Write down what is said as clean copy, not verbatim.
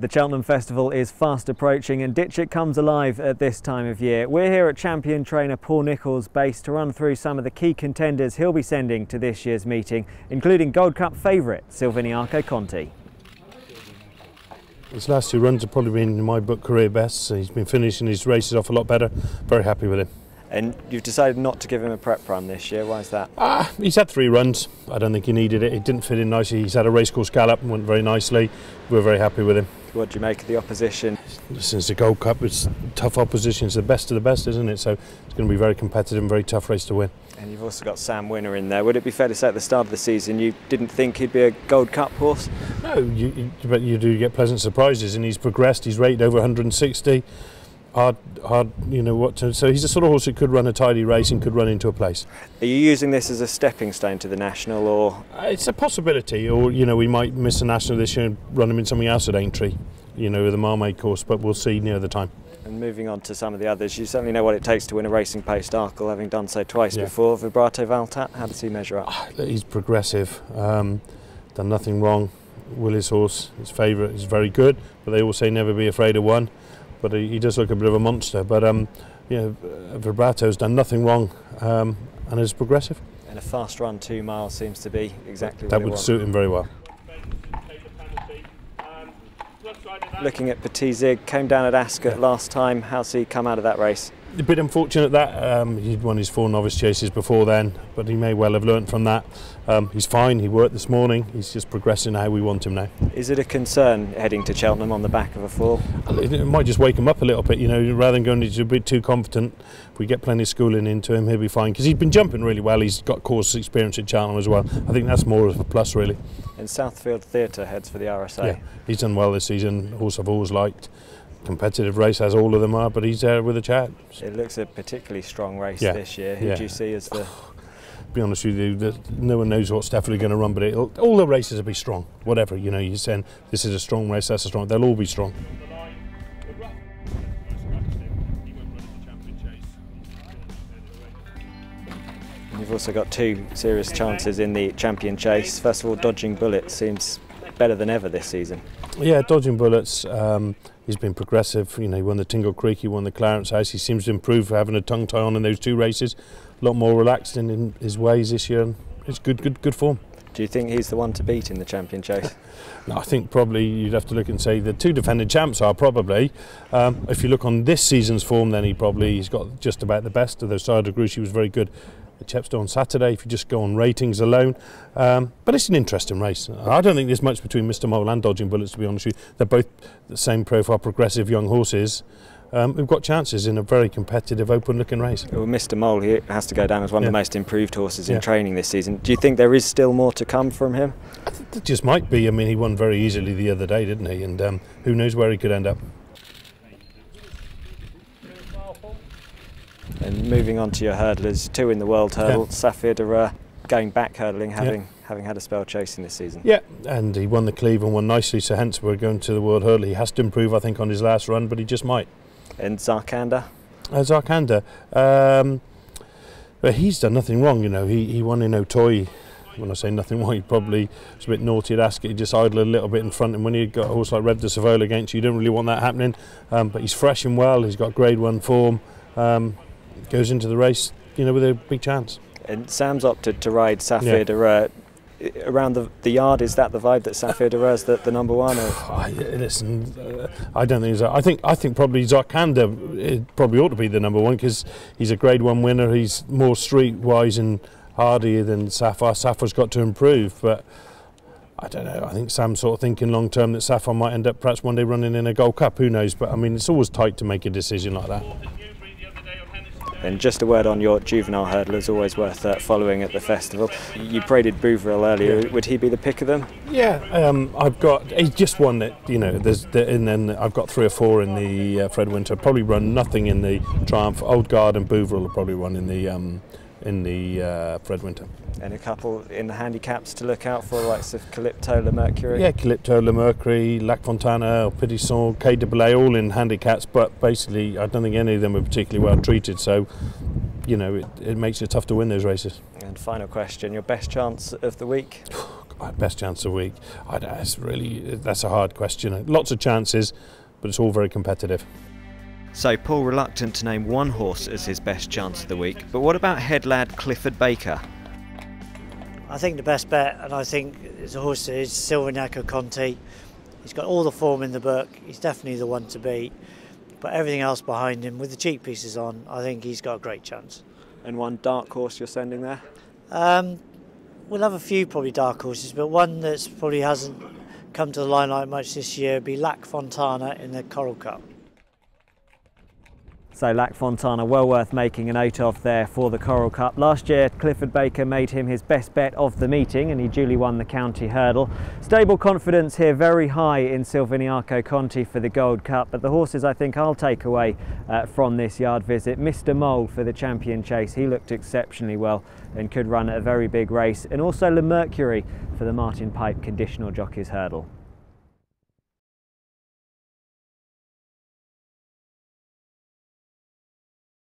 The Cheltenham Festival is fast approaching and Ditchit comes alive at this time of year. We're here at champion trainer Paul Nicholls' base to run through some of the key contenders he'll be sending to this year's meeting, including Gold Cup favourite Silviniaco Conti. His last two runs have probably been, in my book, career best. So he's been finishing his races off a lot better. Very happy with him. And you've decided not to give him a prep run this year. Why is that? He's had 3 runs. I don't think he needed it. It didn't fit in nicely. He's had a racecourse gallop and went very nicely. We're very happy with him. What do you make of the opposition? Since the Gold Cup, it's tough opposition. It's the best of the best, isn't it? So it's going to be very competitive and very tough race to win. And you've also got Sam Winner in there. Would it be fair to say at the start of the season you didn't think he'd be a Gold Cup horse? No, but you do get pleasant surprises, and he's progressed. He's rated over 160. Hard, you know what to. So he's a sort of horse that could run a tidy race and could run into a place. Are you using this as a stepping stone to the National, or? It's a possibility, or you know, we might miss the National this year and run him in something else at Aintree, you know, with the Marmaid course, but we'll see near the time. And moving on to some of the others, you certainly know what it takes to win a racing paced Arkle, having done so twice before. Vibrato Valtat, how does he measure up? He's progressive, done nothing wrong. Willie's horse, his favourite, is very good, but they all say never be afraid of one. But he does look a bit of a monster. But you know, Vibrato's done nothing wrong and is progressive. And a fast run 2 miles seems to be exactly what that would suit him very well. Looking at Petit Zig, came down at Ascot last time. How's he come out of that race? A bit unfortunate that he'd won his 4 novice chases before then, but he may well have learnt from that. He's fine, he worked this morning, he's just progressing how we want him now. Is it a concern heading to Cheltenham on the back of a fall? It might just wake him up a little bit, you know, rather than going a bit too confident. If we get plenty of schooling into him, he'll be fine, because he's been jumping really well. He's got course experience at Cheltenham as well. I think that's more of a plus, really. And Southfield Theatre heads for the RSA. Yeah, he's done well this season, horse I've always liked. Competitive race, as all of them are, but he's there with a chat. It looks a particularly strong race this year. Who do you see as the... To be honest with you, no one knows what's definitely going to run, but all the races will be strong. Whatever, you know, you're saying this is a strong race, that's a strong, they'll all be strong. You've also got 2 serious chances in the Champion Chase. First of all, Dodging Bullet seems better than ever this season. Yeah, Dodging Bullets, he's been progressive. You know, he won the Tingle Creek, he won the Clarence House. He seems to improve for having a tongue tie on in those 2 races. A lot more relaxed in his ways this year, and it's good form. Do you think he's the one to beat in the Champion Chase? No, I think probably you'd have to look and say the 2 defending champs are probably. If you look on this season's form, then he's got just about the best of those. Cider Grucci was very good at Chepstow on Saturday, if you just go on ratings alone. But it's an interesting race. I don't think there's much between Mr Mole and Dodging Bullets, to be honest with you. They're both the same profile, progressive young horses. We've got chances in a very competitive, open-looking race. Well, Mr Mole, he has to go down as one of the most improved horses in training this season. Do you think there is still more to come from him? I think there just might be. I mean, he won very easily the other day, didn't he? And who knows where he could end up. And moving on to your hurdlers, 2 in the World Hurdle. Safia Dirar going back hurdling, having had a spell chasing this season. Yeah, and he won the Cleve and won nicely, so hence we're going to the World Hurdle. He has to improve, I think, on his last run, but he just might. And Zarkanda? Zarkanda, well, he's done nothing wrong, you know. He won in Otoy. When I say nothing wrong, he probably was a bit naughty at Ascot. He just idled a little bit in front, and when you've got a horse like Red de Savola against you, you don't really want that happening. But he's fresh and well, he's got grade 1 form. Goes into the race, you know, with a big chance. And Sam's opted to ride Safia Dirar. Around the yard, is that the vibe that Safia Dirar's the number 1? Or? Listen, I don't think so. I think probably Zarkanda probably ought to be the number 1, because he's a grade 1 winner. He's more street-wise and hardier than Safar. Safar's got to improve, but I don't know. I think Sam's sort of thinking long term that Safar might end up perhaps one day running in a Gold Cup. Who knows? But I mean, it's always tight to make a decision like that. And just a word on your Juvenile Hurdlers, always worth following at the festival. You paraded Bouville earlier. Would he be the pick of them? Yeah, he's just one that, you know, and then I've got 3 or 4 in the Fred Winter. Probably run nothing in the Triumph. Old Guard and Bouville will probably run in the Fred Winter. And a couple in the handicaps to look out for, like Calypto, Le Mercury? Yeah, Calypto, Le Mercury, Belakfontana, Pétisson, Quai de Belay, all in handicaps, but basically I don't think any of them are particularly well treated, so, you know, it makes it tough to win those races. And final question, your best chance of the week? Best chance of the week? That's a hard question. Lots of chances, but it's all very competitive. So Paul reluctant to name one horse as his best chance of the week, but what about head lad Clifford Baker? I think the best bet, and I think it's a horse that is Silvinaco Conti. He's got all the form in the book. He's definitely the one to beat. But everything else behind him, with the cheek pieces on, I think he's got a great chance. And one dark horse you're sending there? We'll have a few probably dark horses, but one that's probably hasn't come to the limelight much this year would be Belakfontana in the Coral Cup. So Belakfontana, well worth making a note of there for the Coral Cup. Last year, Clifford Baker made him his best bet of the meeting and he duly won the county hurdle. Stable confidence here, very high in Silvinaco Conti for the Gold Cup, but the horses I think I'll take away from this yard visit. Mr. Mole for the Champion Chase, he looked exceptionally well and could run a very big race. And also Le Mercury for the Martin Pipe Conditional Jockeys Hurdle.